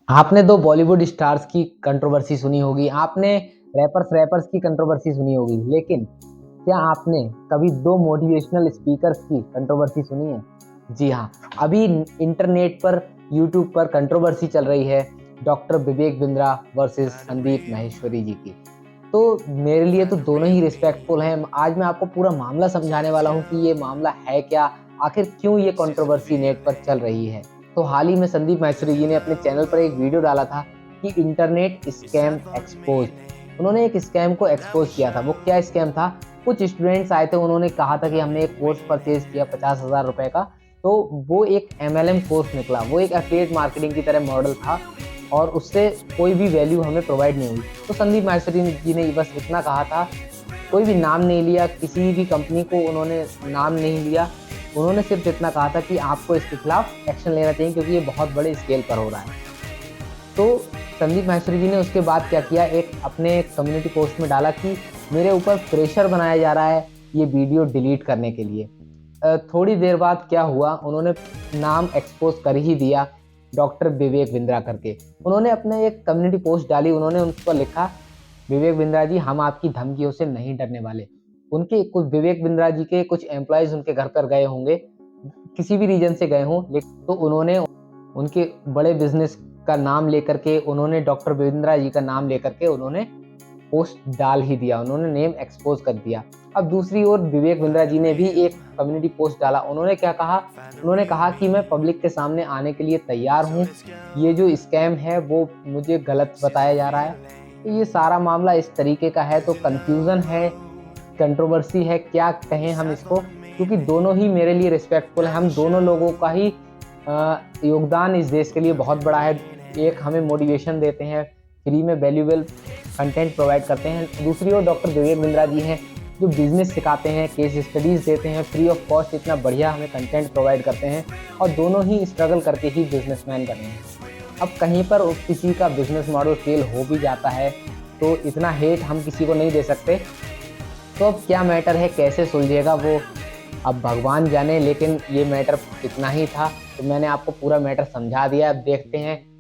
आपने 2 बॉलीवुड स्टार्स की कंट्रोवर्सी सुनी होगी, आपने रैपर्स की कंट्रोवर्सी सुनी होगी, लेकिन क्या आपने कभी 2 मोटिवेशनल स्पीकर्स की कंट्रोवर्सी सुनी है? जी हाँ, अभी इंटरनेट पर, यूट्यूब पर कंट्रोवर्सी चल रही है डॉक्टर विवेक बिंद्रा वर्सेस संदीप माहेश्वरी जी की। तो मेरे लिए तो दोनों ही रिस्पेक्टफुल हैं। आज मैं आपको पूरा मामला समझाने वाला हूँ कि ये मामला है क्या? आखिर क्यों ये कंट्रोवर्सी नेट पर चल रही है? तो हाल ही में संदीप माहेश्वरी जी ने अपने चैनल पर एक वीडियो डाला था कि इंटरनेट स्कैम एक्सपोज्ड। उन्होंने एक स्कैम को एक्सपोज़ किया था। वो क्या स्कैम था? कुछ स्टूडेंट्स आए थे, उन्होंने कहा था कि हमने एक कोर्स परचेज़ किया 50,000 रुपए का, तो वो एक एमएलएम कोर्स निकला। वो एक एफिलिएट मार्केटिंग की तरह मॉडल था और उससे कोई भी वैल्यू हमें प्रोवाइड नहीं हुई। तो संदीप माहेश्वरी जी ने बस इतना कहा था, कोई भी नाम नहीं लिया, किसी भी कंपनी को उन्होंने नाम नहीं लिया। उन्होंने सिर्फ़ इतना कहा था कि आपको इसके खिलाफ एक्शन लेना चाहिए क्योंकि ये बहुत बड़े स्केल पर हो रहा है। तो संदीप माहेश्वरी जी ने उसके बाद क्या किया, एक अपने कम्युनिटी पोस्ट में डाला कि मेरे ऊपर प्रेशर बनाया जा रहा है ये वीडियो डिलीट करने के लिए। थोड़ी देर बाद क्या हुआ, उन्होंने नाम एक्सपोज़ कर ही दिया, डॉक्टर विवेक बिंद्रा करके। उन्होंने अपने एक कम्युनिटी पोस्ट डाली, उन्होंने उस पर लिखा, विवेक बिंद्रा जी, हम आपकी धमकियों से नहीं डरने वाले। उनके कुछ विवेक बिंद्रा जी के कुछ एम्प्लॉइज़ उनके घर पर गए होंगे, किसी भी रीज़न से गए हों, तो उन्होंने उनके बड़े बिज़नेस का नाम लेकर के, उन्होंने डॉक्टर बिंद्रा जी का नाम लेकर के उन्होंने पोस्ट डाल ही दिया, उन्होंने नेम एक्सपोज़ कर दिया। अब दूसरी ओर विवेक बिंद्रा जी ने भी एक कम्युनिटी पोस्ट डाला, उन्होंने क्या कहा? उन्होंने कहा कि मैं पब्लिक के सामने आने के लिए तैयार हूँ, ये जो स्कैम है वो मुझे गलत बताया जा रहा है। तो ये सारा मामला इस तरीके का है, तो कन्फ्यूज़न है, कंट्रोवर्सी है, क्या कहें हम इसको? क्योंकि दोनों ही मेरे लिए रिस्पेक्टफुल हैं, हम दोनों लोगों का ही योगदान इस देश के लिए बहुत बड़ा है। एक हमें मोटिवेशन देते हैं, फ्री में वैल्यूएबल कंटेंट प्रोवाइड करते हैं। दूसरी ओर डॉक्टर विवेक बिंद्रा जी हैं, जो बिज़नेस सिखाते हैं, केस स्टडीज़ देते हैं, फ्री ऑफ कॉस्ट इतना बढ़िया हमें कंटेंट प्रोवाइड करते हैं और दोनों ही स्ट्रगल करके ही बिज़नेसमैन बने हैं। अब कहीं पर किसी का बिज़नेस मॉडल फेल हो भी जाता है, तो इतना हेट हम किसी को नहीं दे सकते। तो अब क्या मैटर है, कैसे सुलझेगा वो अब भगवान जाने, लेकिन ये मैटर इतना ही था। तो मैंने आपको पूरा मैटर समझा दिया, अब देखते हैं